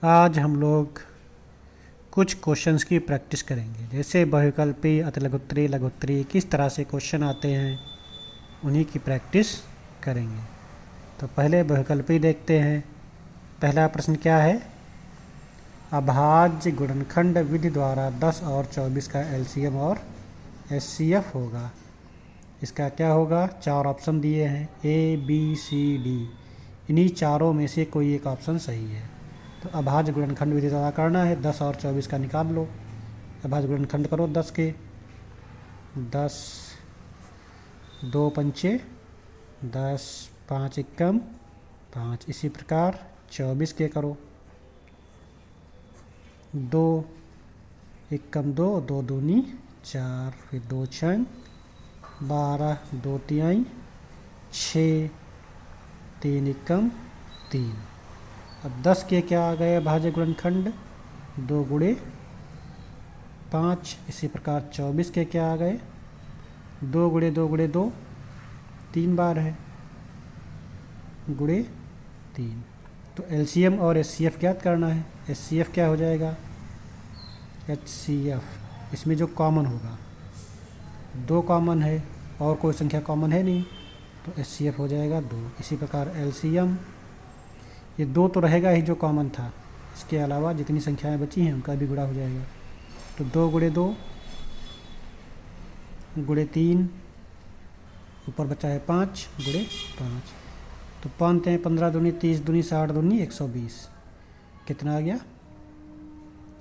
आज हम लोग कुछ क्वेश्चंस की प्रैक्टिस करेंगे, जैसे बहुविकल्पी, अतिलघुत्तरी, लघुत्तरी किस तरह से क्वेश्चन आते हैं उन्हीं की प्रैक्टिस करेंगे। तो पहले बहुविकल्पी देखते हैं। पहला प्रश्न क्या है? अभाज्य गुणनखंड विधि द्वारा 10 और 24 का एलसीएम और एचसीएफ होगा। इसका क्या होगा? 4 ऑप्शन दिए हैं, ए बी सी डी। इन्हीं चारों में से कोई एक ऑप्शन सही है। तो अभाज्य गुणनखंड विधि द्वारा करना है, 10 और 24 का निकाल लो। अभाज्य गुणनखंड करो 10 के, 10 2 पंचे 10, 5 एकम 5। इसी प्रकार 24 के करो, 2 एकम 2, 2 दूनी 4, फिर 2 छंग 12, 2 तिहाई 6, 3 एकम 3। अब 10 के क्या आ गए अभाज्य गुणनखंड? 2 गुणे 5। इसी प्रकार 24 के क्या आ गए? 2 गुणे 2 गुणे 2, 3 बार है, गुणे 3। तो एलसीएम और एचसीएफ ज्ञात करना है। एचसीएफ क्या हो जाएगा? एचसीएफ इसमें जो कॉमन होगा, 2 कॉमन है और कोई संख्या कॉमन है नहीं, तो एचसीएफ हो जाएगा 2। इसी प्रकार एलसीएम, ये 2 तो रहेगा ही जो कॉमन था, इसके अलावा जितनी संख्याएं बची हैं उनका भी गुणा हो जाएगा। तो 2 गुणे 2 गुणे 3, ऊपर बचा है 5 गुणे 5। तो 5 हैं 15 दूनी 30 दूनी 60 दूनी 120। कितना आ गया?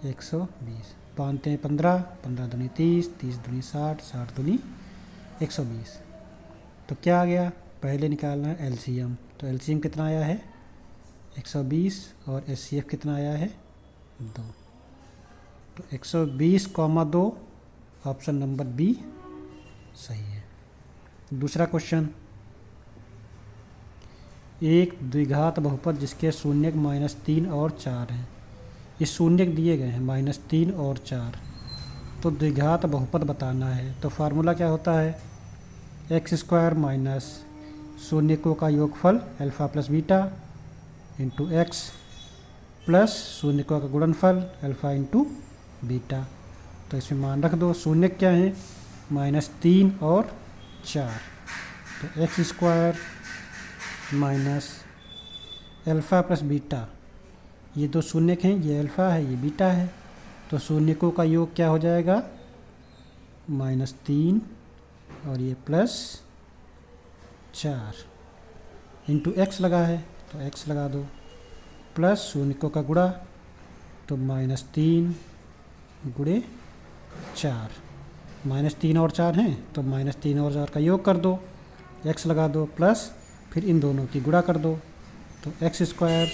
120। 5 हैं 15, 15 दूनी 30, 30 दूनी 60, 60 दूनी 120। तो क्या आ गया? पहले निकालना है एलसीएम। तो एलसीएम कितना आया है? 120। और एचसीएफ कितना आया है? 2। तो 120,2 ऑप्शन नंबर बी सही है। दूसरा क्वेश्चन, एक द्विघात बहुपद जिसके शून्यक -3 और 4 हैं। ये शून्यक दिए गए हैं -3 और 4, तो द्विघात बहुपद बताना है। तो फार्मूला क्या होता है? x² माइनस शून्यकों का योगफल alpha plus beta into x plus शून्यकों का गुणनफल अल्फ़ा इंटू बीटा। तो इसमें मान रख दो। शून्यक क्या है? -3 और 4। तो x² minus alpha plus beta, ये 2 शून्यक हैं, ये अल्फ़ा है ये बीटा है। तो शून्यकों का योग क्या हो जाएगा? -3 और ये प्लस 4 इंटू एक्स लगा है, तो एक्स लगा दो, प्लस शून्यकों का गुणा, तो -3 गुणे 4। -3 और 4 हैं, तो -3 और 4 का योग कर दो, एक्स लगा दो, प्लस फिर इन दोनों की गुणा कर दो। तो x²,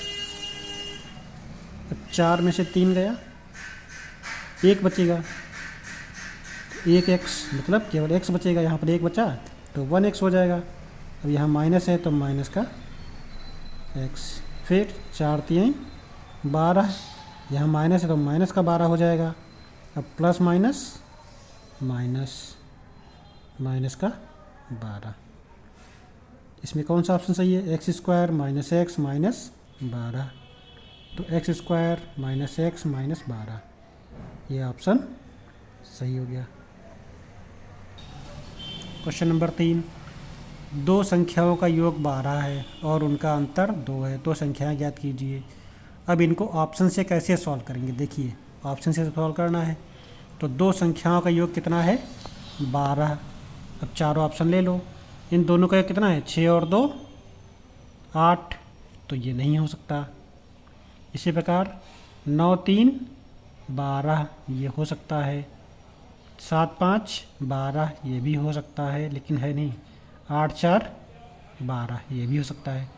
4 में से 3 गया, 1 बचेगा, 1x मतलब केवल x बचेगा, यहाँ पर 1 बचा तो 1x हो जाएगा। अब यहाँ माइनस है तो माइनस का x, फिर 4 तिहाई 12, यहाँ माइनस है तो माइनस का 12 हो जाएगा। अब प्लस माइनस माइनस माइनस का 12। इसमें कौन सा ऑप्शन सही है? x² minus x minus 12। तो x² माइनस एक्स माइनस 12, ये ऑप्शन सही हो गया। क्वेश्चन नंबर 3, 2 संख्याओं का योग 12 है और उनका अंतर 2 है, तो संख्याएं ज्ञात कीजिए। अब इनको ऑप्शन से कैसे सॉल्व करेंगे? देखिए, ऑप्शन से सॉल्व करना है तो 2 संख्याओं का योग कितना है? 12। अब चारों ऑप्शन ले लो। इन दोनों का योग कितना है? 6 और 2 8, तो ये नहीं हो सकता। इसी प्रकार 9 3 12, ये हो सकता है। 7 5 12, ये भी हो सकता है लेकिन है नहीं। 8 4 12, ये भी हो सकता है।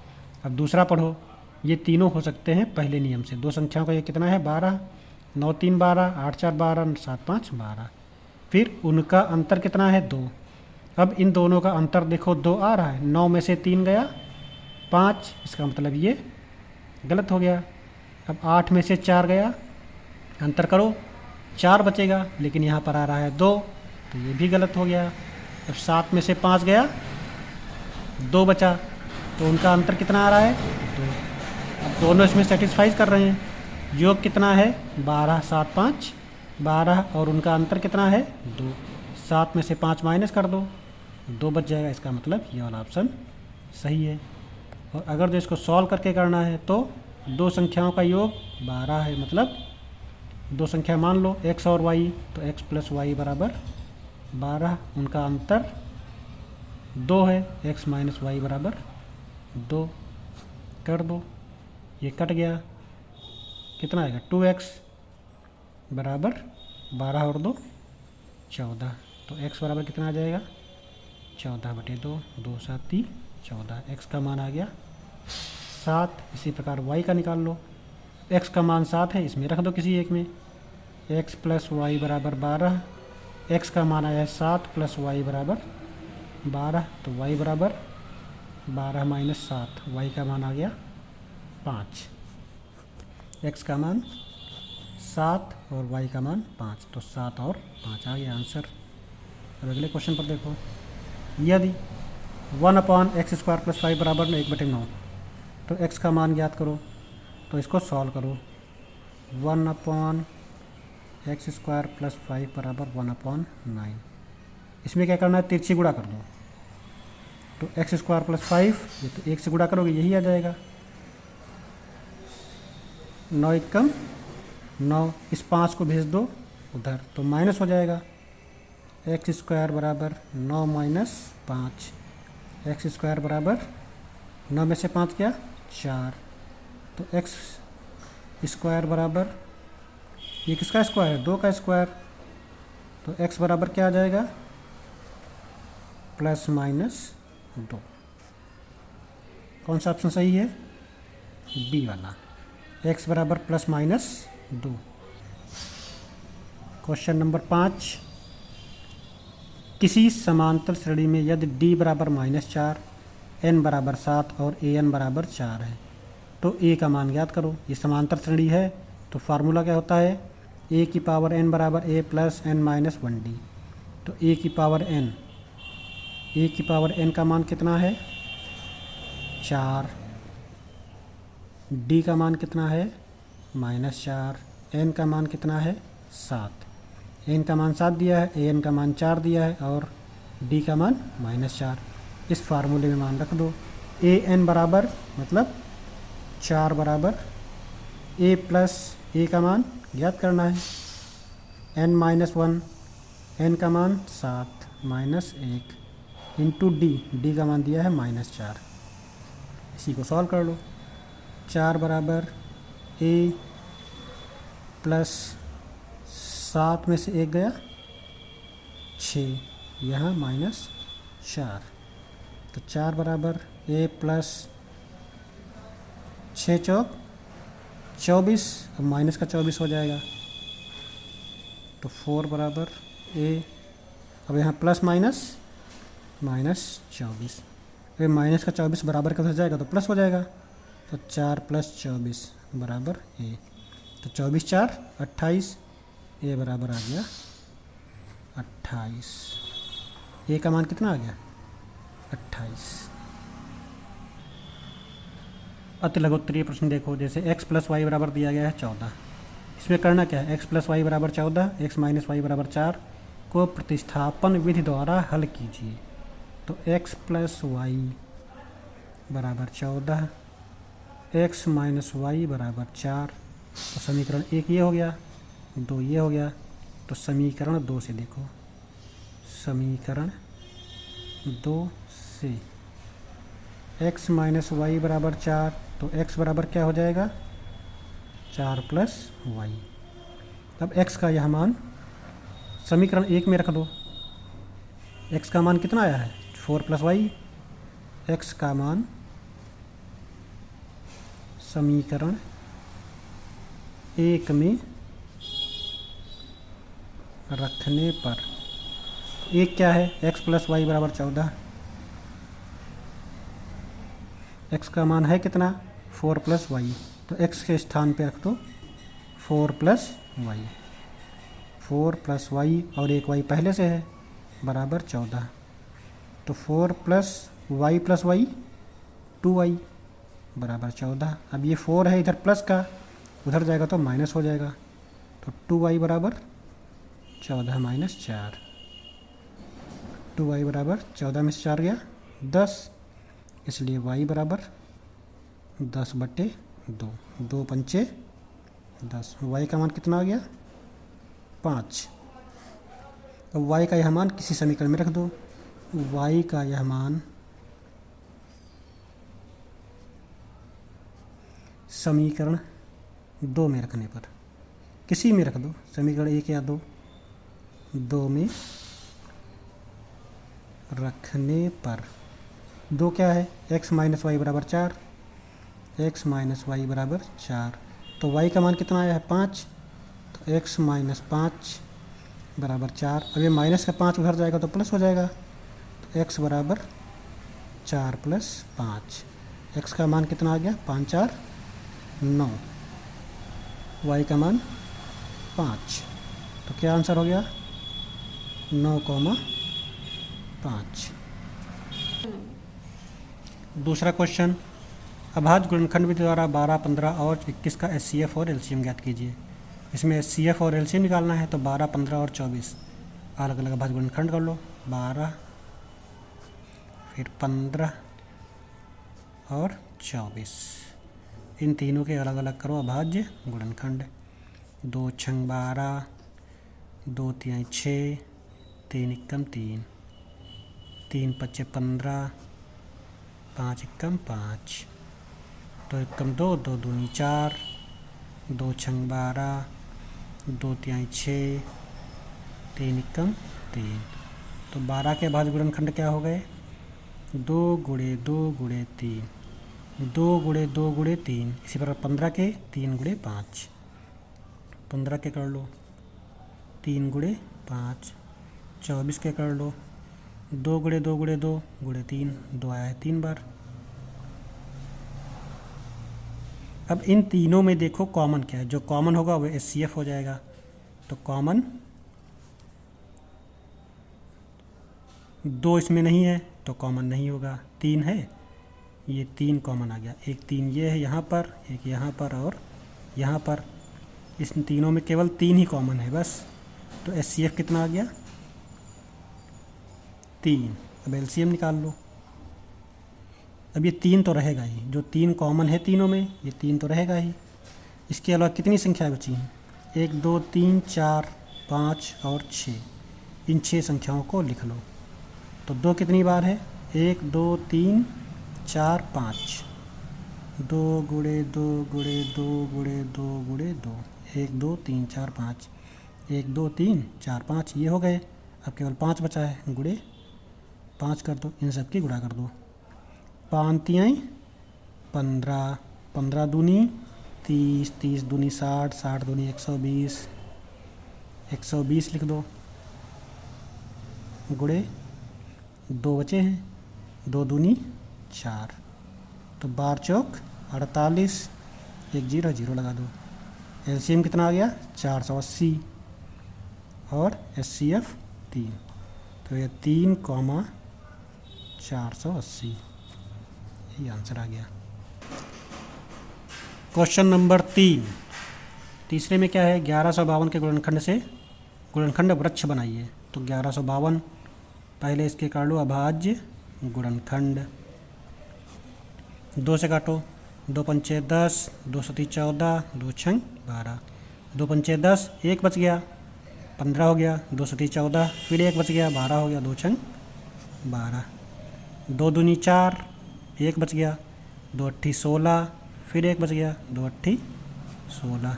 अब दूसरा पढ़ो, ये तीनों हो सकते हैं पहले नियम से। 2 संख्याओं का ये कितना है? 12। 9 3 12, 8 4 12, 7 5 12। फिर उनका अंतर कितना है? 2। अब इन दोनों का अंतर देखो, 2 आ रहा है, 9 में से 3 गया 5, इसका मतलब ये गलत हो गया। अब 8 में से 4 गया, अंतर करो 4 बचेगा, लेकिन यहाँ पर आ रहा है 2, तो ये भी गलत हो गया। अब 7 में से 5 गया, 2 बचा, तो उनका अंतर कितना आ रहा है? 2। अब दोनों इसमें सेटिस्फाई कर रहे हैं, योग कितना है 12, 7, 5 12 और उनका अंतर कितना है 2। 7 में से 5 माइनस कर दो, 2 बच जाएगा। इसका मतलब ये वाला ऑप्शन सही है। और अगर जो इसको सॉल्व करके करना है तो दो संख्याओं का योग 12 है, मतलब दो संख्या मान लो x और y, तो x प्लस वाई बराबर 12, उनका अंतर 2 है, x माइनस वाई बराबर 2 कर दो, ये कट गया, कितना आएगा 2x बराबर 12 और 2 14, तो x बराबर कितना आ जाएगा 14/2, 2 7 14, x का मान आ गया 7। इसी प्रकार y का निकाल लो, x का मान 7 है, इसमें रख दो किसी एक में, x प्लस वाई बराबर 12, x का मान आया है 7 प्लस वाई बराबर 12, तो y बराबर 12 माइनस 7, y का मान आ गया 5, x का मान 7 और y का मान 5, तो 7 और 5 आ गया आंसर। अब अगले क्वेश्चन पर देखो, यदि 1/x² प्लस 5 बराबर 1/9, तो x का मान ज्ञात करो, तो इसको सॉल्व करो। 1/x² प्लस 5 बराबर 1/9, इसमें क्या करना है तिरछी गुणा कर दो, तो x² प्लस 5 ये तो 1 से गुणा करोगे यही आ जाएगा, 9 एकम 9, इस 5 को भेज दो उधर तो माइनस हो जाएगा, x² बराबर 9 माइनस 5, x² बराबर 9 में से 5 क्या 4, तो x² बराबर, ये किसका स्क्वायर है 2 का स्क्वायर, तो x बराबर क्या आ जाएगा प्लस माइनस 2। कौन सा ऑप्शन सही है बी वाला, x बराबर प्लस माइनस 2। क्वेश्चन नंबर 5, किसी समांतर श्रेणी में यदि d बराबर -4, n बराबर 7 और an बराबर 4 है, तो a का मान ज्ञात करो। ये समांतर श्रेणी है तो फार्मूला क्या होता है, a की पावर n बराबर a plus n minus 1d, तो a की पावर n का मान कितना है 4, d का मान कितना है -4, n का मान कितना है 7, n का मान 7 दिया है, an का मान 4 दिया है और d का मान -4। इस फार्मूले में मान रख दो, an बराबर मतलब 4 बराबर a प्लस a का मान ज्ञात करना है, n माइनस 1, n का मान 7 माइनस 1 इंटू d का मान दिया है -4, इसी को सॉल्व कर लो। 4 बराबर a प्लस 7 में से 1 गया 6, यहाँ -4, तो 4 बराबर a प्लस 6 चौक 24, अब माइनस का 24 हो जाएगा, तो 4 बराबर a, अब यहाँ प्लस माइनस -24, अब माइनस का 24 बराबर का हो जाएगा तो प्लस हो जाएगा, तो 4 प्लस 24 बराबर a, तो 24 4 28, a बराबर आ गया 28, a का मान कितना आ गया 28। अति लघुत्तरीय प्रश्न देखो, जैसे x प्लस वाई बराबर दिया गया है 14, इसमें करना क्या है, x प्लस वाई बराबर 14, x माइनस वाई बराबर 4 को प्रतिस्थापन विधि द्वारा हल कीजिए। तो x प्लस वाई बराबर 14, x माइनस वाई बराबर 4, तो समीकरण 1 ये हो गया, 2 ये हो गया, तो समीकरण 2 से देखो, समीकरण 2 से x माइनस वाई बराबर 4, तो x बराबर क्या हो जाएगा 4 प्लस वाई। अब x का यह मान समीकरण 1 में रख दो, x का मान कितना आया है 4 प्लस वाई, x का मान समीकरण 1 में रखने पर, एक क्या है x प्लस वाई बराबर 14, x का मान है कितना 4 प्लस वाई, तो x के स्थान पे रख दो 4 प्लस वाई, 4 प्लस वाई और एक वाई पहले से है बराबर 14, तो 4 प्लस वाई 2y बराबर 14। अब ये 4 है इधर प्लस का, उधर जाएगा तो माइनस हो जाएगा, तो 2y बराबर 14 माइनस 4, 2y बराबर 14 में से 4 गया 10, इसलिए y बराबर 10/2, 2 पंचे 10, y का मान कितना आ गया 5। अब y का यह मान किसी समीकरण में रख दो, y का यह मान समीकरण 2 में रखने पर, किसी में रख दो, समीकरण 1 या 2 में रखने पर, 2 क्या है, x माइनस वाई बराबर 4, x माइनस वाई बराबर 4, तो y का मान कितना आया है 5, तो x माइनस 5 बराबर 4। अब ये माइनस का 5 उधर जाएगा तो प्लस हो जाएगा, तो x बराबर 4 प्लस 5, x का मान कितना आ गया 5 4 9, y का मान 5, तो क्या आंसर हो गया 9,5। दूसरा क्वेश्चन, अभाज्य गुणनखंड विधि द्वारा 12, 15 और 21 का एचसीएफ और एलसीएम ज्ञात कीजिए। इसमें एचसीएफ और एलसीएम निकालना है, तो 12, 15 और 24 अलग अलग अभाज्य गुणनखंड कर लो, 12 फिर 15 और 24, इन तीनों के अलग अलग करो अभाज्य गुणनखंड। 2 छंग 12, 2 तिहाई 6, 3 एकम 3, 3 पच्चे 15, 5 एकम 5, 2 एकम 2, 2 दूनी 4, 2 छंग 12, 2 तिहाई 6, 3 एकम 3, तो 12 के अभाज्य गुणनखंड क्या हो गए 2 गुणे 2 गुणे 3, 2 गुणे 2 गुणे 3, इसी प्रकार 15 के 3 गुणे 5, 15 के कर लो 3 गुणे 5, 24 के कर लो 2 गुणे 2 गुणे 2 गुणे 3, 2 आया है 3 बार। अब इन तीनों में देखो कॉमन क्या है, जो कॉमन होगा वो एचसीएफ हो जाएगा, तो कॉमन 2 इसमें नहीं है तो कॉमन नहीं होगा, 3 है, ये 3 कॉमन आ गया, एक 3 ये है यहाँ पर, एक यहाँ पर और यहाँ पर, इस तीनों में केवल 3 ही कॉमन है बस, तो एचसीएफ कितना आ गया 3। अब एलसीएम निकाल लो, अब ये 3 तो रहेगा ही, जो 3 कॉमन है तीनों में ये 3 तो रहेगा ही, इसके अलावा कितनी संख्याएं बची हैं 1 2 3 4 5 और 6, इन 6 संख्याओं को लिख लो, तो 2 कितनी बार है 1 2 3 4 5, 2 गुणे 2 गुणे 2 गुणे 2 गुणे 2, 1 2 3 4 5, 1 2 3 4 5 ये हो गए, अब केवल 5 बचा है, गुणे 5 कर दो, इन सब की गुणा कर दो, 5 तिहाई 15, 15 दूनी 30, 30 दूनी 60, 60 दूनी 120, 120 लिख दो, गुणे 2 बचे हैं, 2 दूनी 4, तो 12 चौक 48, 1 0 0 लगा दो, एलसीएम कितना आ गया 480 और एचसीएफ 3, तो ये 3,480, यही आंसर आ गया। क्वेश्चन नंबर 3, तीसरे में क्या है 1152 के गुणनखंड से गुणनखंड वृक्ष बनाइए, तो 1152 पहले इसके काट लो अभाज्य गुणनखंड, 2 से काटो, 2 पंचे 10, 2 सती 14, 2 छंग 12, 2 पंचे 10, 1 बच गया 15 हो गया, 2 सती 14, फिर 1 बच गया 12 हो गया, 2 छंग 12, 2 दूनी 4, 1 बच गया, 2 अट्ठी 16, फिर 1 बच गया, 2 अट्ठी 16,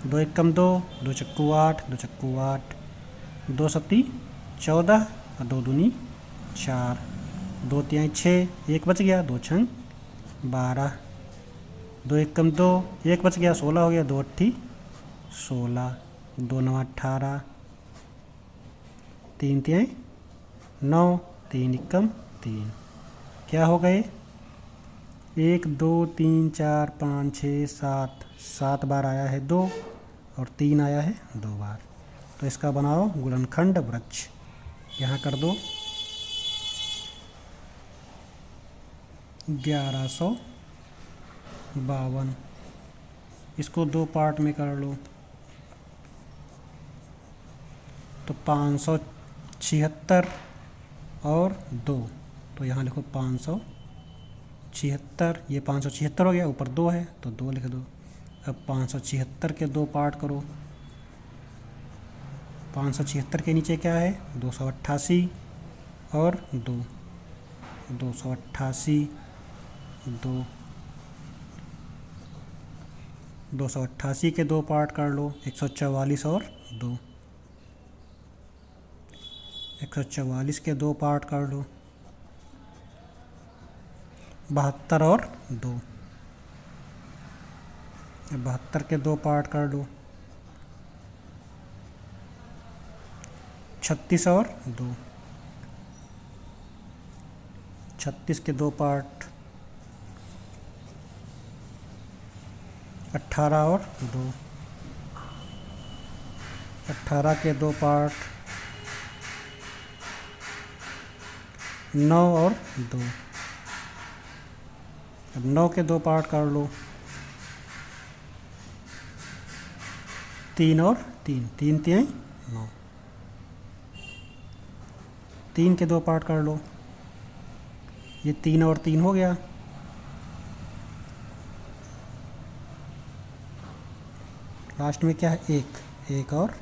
2 एकम 2, 2 चक्कू 8, 2 चक्कू 8, 2 सती 14 और 2 दूनी 4, 2 तिहाई 6, 1 बच गया, 2 छंग 12, 2 एकम 2, 1 बच गया 16 हो गया, 2 अट्ठी 16, 2 9 18, 3 तिहाई 9, 3 एकम 3, क्या हो गए 1 2 3 4 5 6 7, 7 बार आया है 2 और 3 आया है 2 बार, तो इसका बनाओ गुणनखंड वृक्ष, यहाँ कर दो 1152, इसको 2 पार्ट में कर लो तो 576 और 2, तो यहाँ लिखो 576, ये 576 हो गया, ऊपर 2 है तो 2 लिख दो। अब 576 के 2 पार्ट करो, 576 के नीचे क्या है 288 और 2, 288 2, 288 के 2 पार्ट कर लो 144 और 2, 144 के 2 पार्ट कर लो 72 और 2, 72 के 2 पार्ट कर लो 36 और 2, 36 के 2 पार्ट 18 और 2, 18 के 2 पार्ट 9 और 2, अब 9 के 2 पार्ट कर लो 3 और 3, 3 3 9, 3 के 2 पार्ट कर लो, ये 3 और 3 हो गया, लास्ट में क्या है 1, 1 और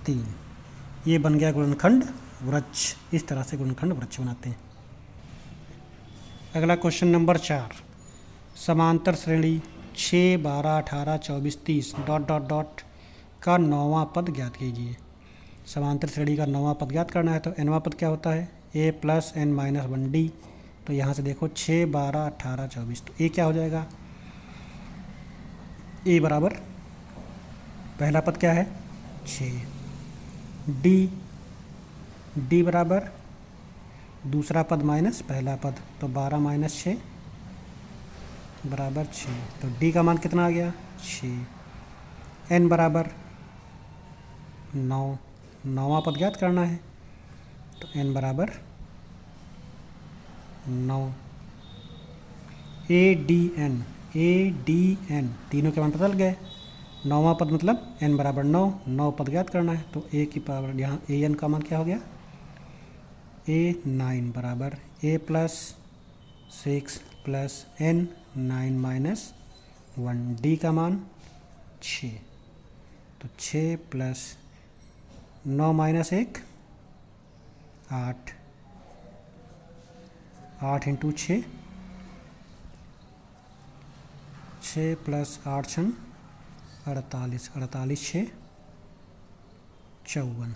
3, ये बन गया गुणनखंड वृक्ष। इस तरह से गुणनखंड वृक्ष बनाते हैं। अगला क्वेश्चन नंबर 4, समांतर श्रेणी 6 12 18 24 30 डॉट डॉट डॉट का 9वां पद ज्ञात कीजिए। समांतर श्रेणी का 9वां पद ज्ञात करना है तो nवां पद क्या होता है a plus n minus 1d, तो यहाँ से देखो 6 12 18 24, तो a क्या हो जाएगा a बराबर पहला पद क्या है 6, d बराबर दूसरा पद माइनस पहला पद, तो 12 माइनस 6 बराबर 6, तो d का मान कितना आ गया 6, n बराबर 9, 9वां पद ज्ञात करना है तो n बराबर 9, a d n तीनों के मान बदल गए, 9वां पद मतलब n बराबर 9, 9 पद ज्ञात करना है तो a की पावर यहाँ a n का मान क्या हो गया a 9 बराबर a plus 6 plus n 9 minus 1, d का मान 6, तो 6 प्लस 9 माइनस 1 8, 8 इंटू 6, 6 प्लस 8 छन 48, 48 6 54,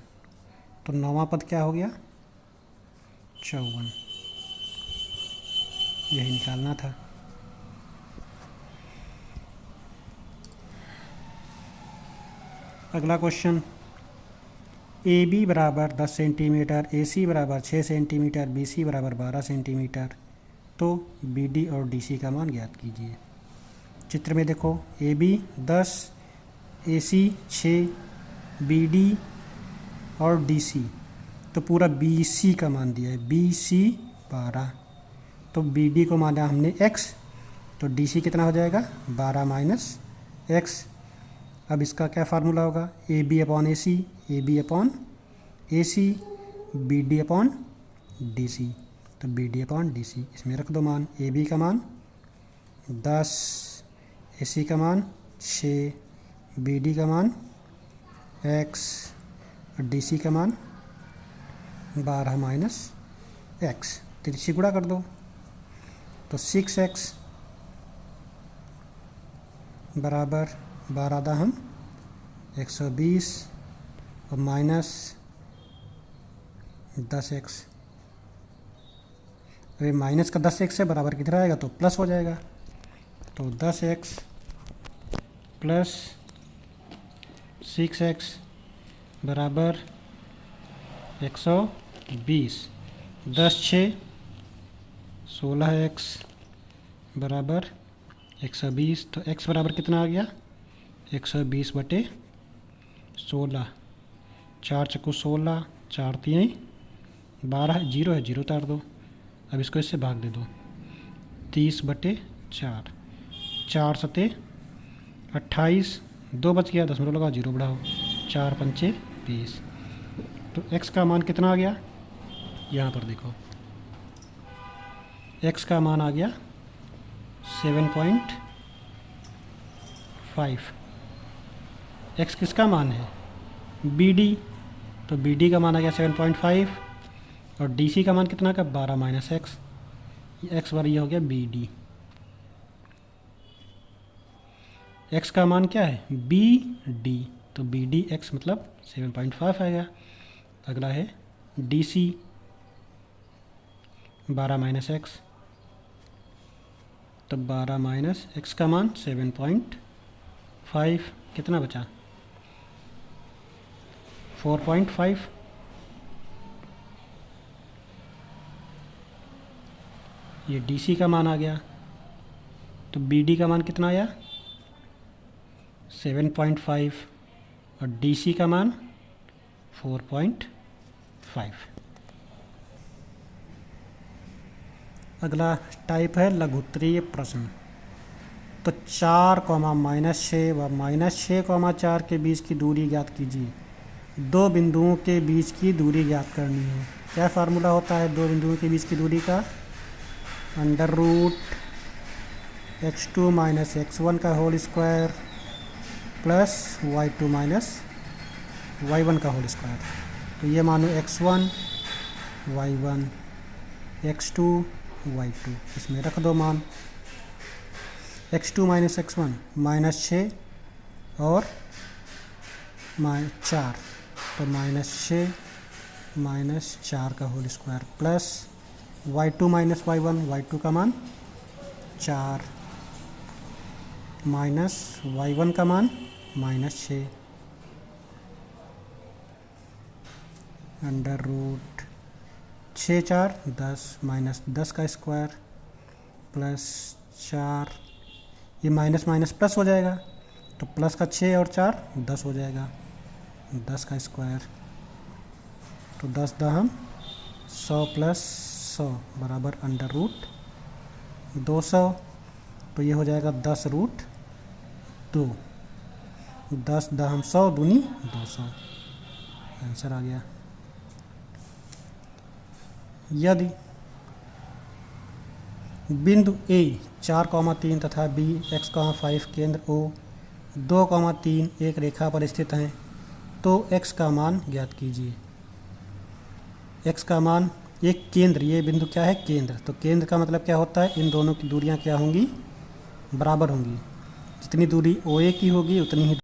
तो 9वां पद क्या हो गया 54, यही निकालना था। अगला क्वेश्चन, ए बी बराबर 10 सेंटीमीटर, ए सी बराबर 6 सेंटीमीटर, बी सी बराबर 12 सेंटीमीटर, तो बी डी और डी सी का मान ज्ञात कीजिए। चित्र में देखो A B 10, A C 6, B D और डी सी, तो पूरा बी सी का मान दिया है, बी सी 12, तो बी डी को माना हमने x, तो डी सी कितना हो जाएगा 12 माइनस x। अब इसका क्या फार्मूला होगा a b upon a c, a b upon a c, b d upon d सी, तो B d upon d c, इसमें रख दो मान, ए बी का मान 10, ए सी का मान 6, बी डी का मान x और डी सी का मान 12 माइनस x, तिरछी गुणा कर दो तो 6x बराबर 12 दहम 120 और माइनस 10x, अरे माइनस का 10x से बराबर कितना आएगा तो प्लस हो जाएगा, तो 10x प्लस 6x बराबर 120, 10 6 16x बराबर 120, तो x बराबर कितना आ गया 120 बटे 16, 4 चक्कू 16, 4 3 12 है, 0 है, 0 उतार दो, अब इसको इससे भाग दे दो, 30 बटे 4, 4 सते 28, 2 बच गया, दशमलव लगाओ, 0 बढ़ाओ, 4 पंचे 20। तो x का मान कितना आ गया, यहाँ पर देखो x का मान आ गया 7.5। x किसका मान है, BD, तो BD का मान आ गया 7.5 और DC का मान कितना का 12 माइनस एक्स, एक्स बार ये हो गया BD। x का मान क्या है BD, तो BD x मतलब 7.5 आएगा। अगला है DC 12 माइनस एक्स, तो 12 माइनस एक्स का मान 7.5, कितना बचा 4.5। ये DC का मान आ गया, तो BD का मान कितना आया 7.5 और DC का मान 4.5। अगला टाइप है लघुत्तरीय प्रश्न। तो 4 कॉमा -6 व -6 कॉमा 4 के बीच की दूरी ज्ञात कीजिए। दो बिंदुओं के बीच की दूरी ज्ञात करनी है। क्या फार्मूला होता है दो बिंदुओं के बीच की दूरी का, under root x2 minus x1 का whole square plus y2 minus y1 का होल स्क्वायर। तो ये मानो x1 y1 x2 y2, इसमें रख दो मान। x2 माइनस x1 -6 और -4, तो -6 -4 का whole square plus y2 minus y1, y2 का मान 4 माइनस y1 का मान -6, अंडर रूट 6 4 10 माइनस 10 का स्क्वायर प्लस 4, ये माइनस माइनस प्लस हो जाएगा, तो प्लस का 6 और 4 10 हो जाएगा, 10 का स्क्वायर, तो 10 दहम 100 प्लस 100 बराबर अंडर रूट 200। तो ये हो जाएगा 10 रूट 2, 10 दहम 100 दूनी 200, आंसर आ गया। यदि बिंदु A 4,3 तथा B x,5 केंद्र O 2,3 एक रेखा पर स्थित हैं, तो x का मान ज्ञात कीजिए। x का मान, एक केंद्र, ये बिंदु क्या है केंद्र, तो केंद्र का मतलब क्या होता है इन दोनों की दूरियां क्या होंगी बराबर होंगी। जितनी दूरी OA की होगी उतनी ही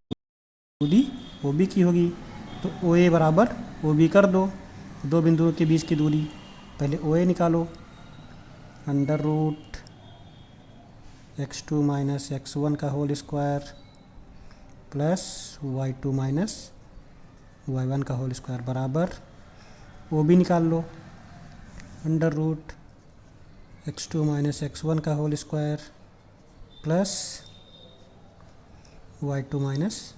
दूरी OB की होगी, तो OA बराबर OB कर दो। दो बिंदुओं के बीच की दूरी पहले OA निकालो, under root x2 minus x1 का whole square plus y2 minus y1 का होल स्क्वायर बराबर OB निकाल लो, under root x2 minus x1 का whole square plus y2 minus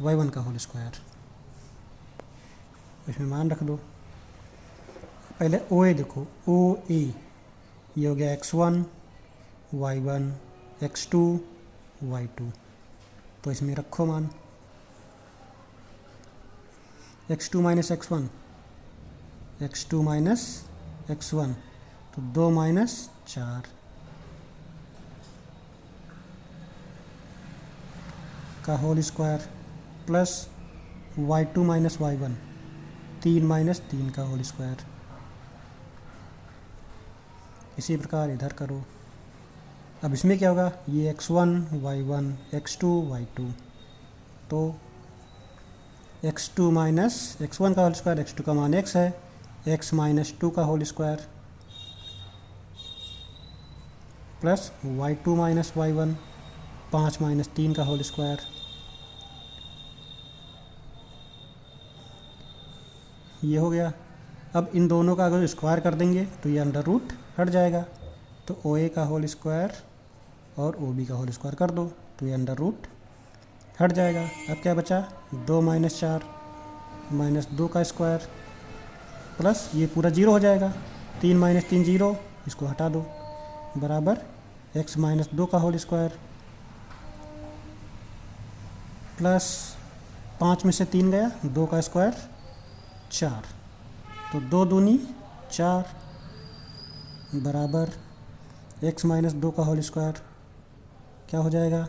y1 का होल स्क्वायर, इसमें मान रख दो। पहले OA देखो, OA ये हो गया x1 y1 x2 y2, तो इसमें रखो मान x2 minus x1 x2 minus x1, तो 2 माइनस 4 का whole square plus y2 minus y1 3 minus 3 का होल स्क्वायर। इसी प्रकार इधर करो। अब इसमें क्या होगा, ये x1 y1 x2 y2, तो x2 माइनस x1 का होल स्क्वायर, x2 का मान x है, x माइनस 2 का whole square plus y2 minus y1 5 minus 3 का होल स्क्वायर। ये हो गया। अब इन दोनों का अगर स्क्वायर कर देंगे तो ये अंडर रूट हट जाएगा, तो OA का होल स्क्वायर और OB का होल स्क्वायर कर दो, तो ये अंडर रूट हट जाएगा। अब क्या बचा, 2 माइनस 4 माइनस 2 का स्क्वायर प्लस ये पूरा 0 हो जाएगा, 3 माइनस 3 0, इसको हटा दो, बराबर x माइनस 2 का होल स्क्वायर प्लस 5 में से 3 गया, 2 का स्क्वायर 4, तो 2 दूनी 4 बराबर x माइनस 2 का होल स्क्वायर क्या हो जाएगा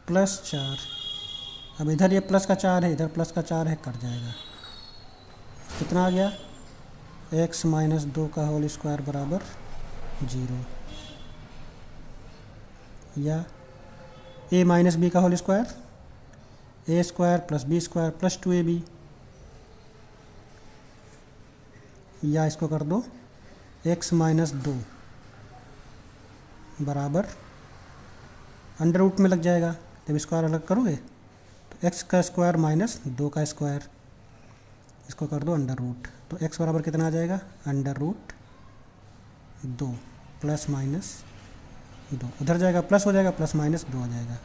प्लस 4। अब इधर ये प्लस का 4 है, इधर प्लस का 4 है, कट जाएगा। कितना आ गया x माइनस 2 का होल स्क्वायर बराबर 0, या a माइनस बी का whole square a square plus b square plus 2ab, या इसको कर दो x माइनस 2 बराबर अंडर रूट में लग जाएगा। जब स्क्वायर अलग करोगे तो x का स्क्वायर माइनस 2 का स्क्वायर, इसको कर दो अंडर रूट, तो x बराबर कितना आ जाएगा अंडर रूट 2 प्लस माइनस 2, उधर जाएगा प्लस हो जाएगा, प्लस माइनस 2 आ जाएगा।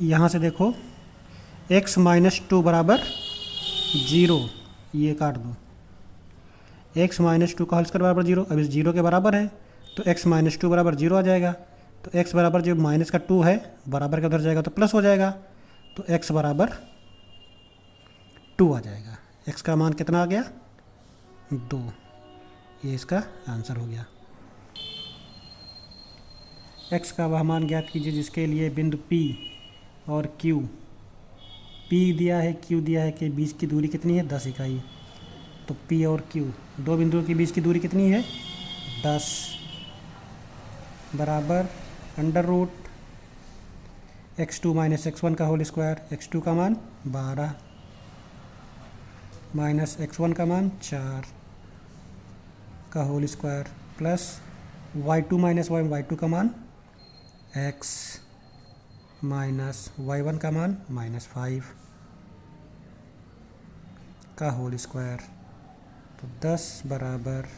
यहाँ से देखो x माइनस 2 बराबर 0, ये काट दो, x माइनस 2 का होल स्क्वायर बराबर 0। अब इस 0 के बराबर है तो x माइनस 2 बराबर 0 आ जाएगा, तो x बराबर जो माइनस का 2 है बराबर का उधर जाएगा तो प्लस हो जाएगा, तो x बराबर 2 आ जाएगा। x का मान कितना आ गया 2, ये इसका आंसर हो गया। x का वह मान ज्ञात कीजिए जिसके लिए बिंदु P और Q, P दिया है Q दिया है, कि बीच की दूरी कितनी है 10 इकाई, तो P और Q दो बिंदुओं के बीच की दूरी कितनी है 10 बराबर under root x2 minus x1 का होल स्क्वायर, x2 का मान 12 माइनस x1 का मान 4 का whole square plus y2 minus y2 का मान x माइनस y1 का मान माइनस 5 का होल स्क्वायर, तो 10 बराबर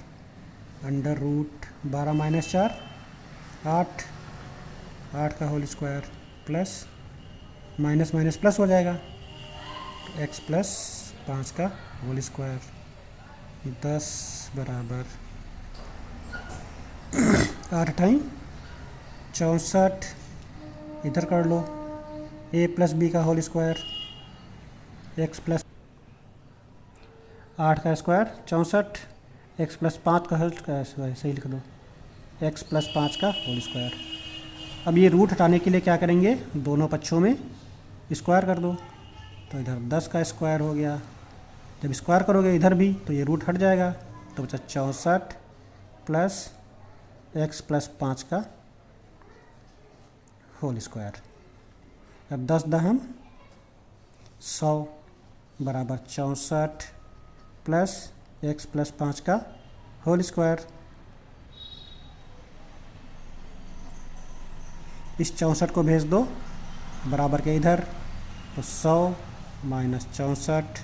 अंडर रूट 12 माइनस 4 8, 8 का whole square plus minus minus plus हो जाएगा, तो x प्लस 5 का होल स्क्वायर, 10 बराबर 8 टाइम 64, इधर कर लो a प्लस बी का होल स्क्वायर, x प्लस 8 का स्क्वायर 64, x प्लस 5 का होल स्क्वायर, सही लिख दो x प्लस 5 का होल स्क्वायर। अब ये रूट हटाने के लिए क्या करेंगे, दोनों पक्षों में स्क्वायर कर दो, तो इधर 10 का स्क्वायर हो गया, जब स्क्वायर करोगे इधर भी तो ये रूट हट जाएगा, तो बचा 64 प्लस x प्लस 5 का होल स्क्वायर। अब 10 दहम 100 बराबर 64 प्लस x प्लस 5 का होल स्क्वायर। इस 64 को भेज दो बराबर के इधर, तो 100 माइनस 64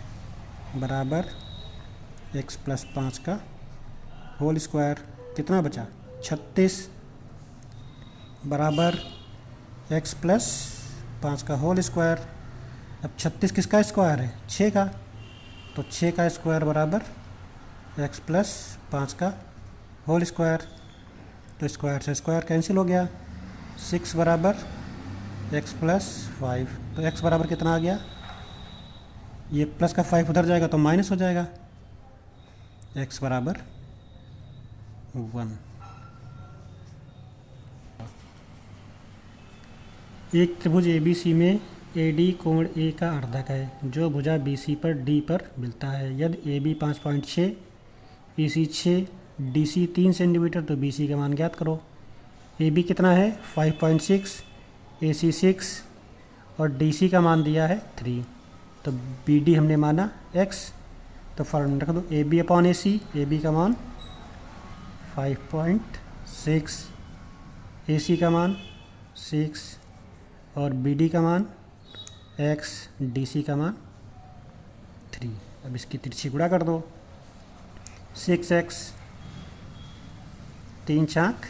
बराबर x प्लस 5 का होल स्क्वायर, कितना बचा 36 बराबर x प्लस 5 का होल स्क्वायर। अब 36 किसका स्क्वायर है 6 का, तो 6 का स्क्वायर बराबर x प्लस 5 का होल स्क्वायर, तो स्क्वायर से स्क्वायर कैंसिल हो गया, 6 बराबर x प्लस 5, तो x बराबर कितना आ गया, ये प्लस का 5 उधर जाएगा तो माइनस हो जाएगा, x बराबर 1। एक त्रिभुज ABC में AD कोण A का अर्धक है जो भुजा BC पर D पर मिलता है। यदि AB 5.6, AC 6, DC 3 सेंटीमीटर, तो BC का मान ज्ञात करो। AB कितना है 5.6, AC 6 और DC का मान दिया है 3, तो BD हमने माना x, तो फॉर्मूला रख दो AB अपॉन AC, AB का मान 5.6, AC का मान 6 और BD का मान x, DC का मान 3। अब इसकी तिरछी गुणा कर दो, 6x 3 चाक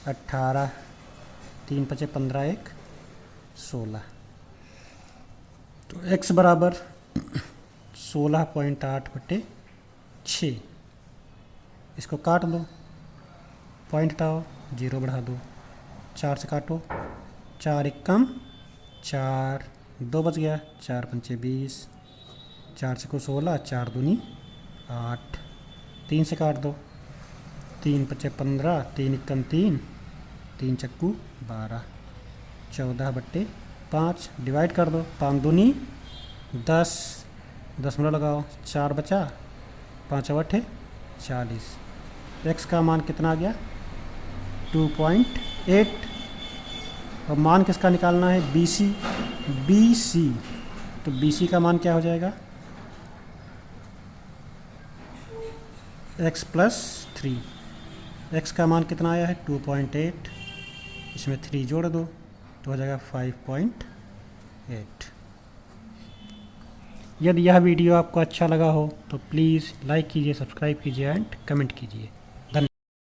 18, 3 पचे 15, 1 16, तो x बराबर 16.8 बटे 6, इसको काट दो, पॉइंट हटाओ, 0 बढ़ा दो, 4 से काटो, 4 एकम 4, 2 बच गया, 4 पंचे 20, 4 से को 16, 4 दूनी 8, 3 से काट दो, 3 पच्चे 15, 3 एकम 3, 3 चक्कू 12, 14/5 डिवाइड कर दो, 5 दूनी 10, 10 में लगाओ, 4 बचा, 5 अट्ठे 40। x का मान कितना आ गया 2.8। और मान किसका निकालना है BC, BC, तो BC का मान क्या हो जाएगा x + 3, x का मान कितना आया है 2.8, इसमें 3 जोड़ दो तो हो जाएगा 5.8। यदि यह वीडियो आपको अच्छा लगा हो तो प्लीज़ लाइक कीजिए, सब्सक्राइब कीजिए एंड कमेंट कीजिए।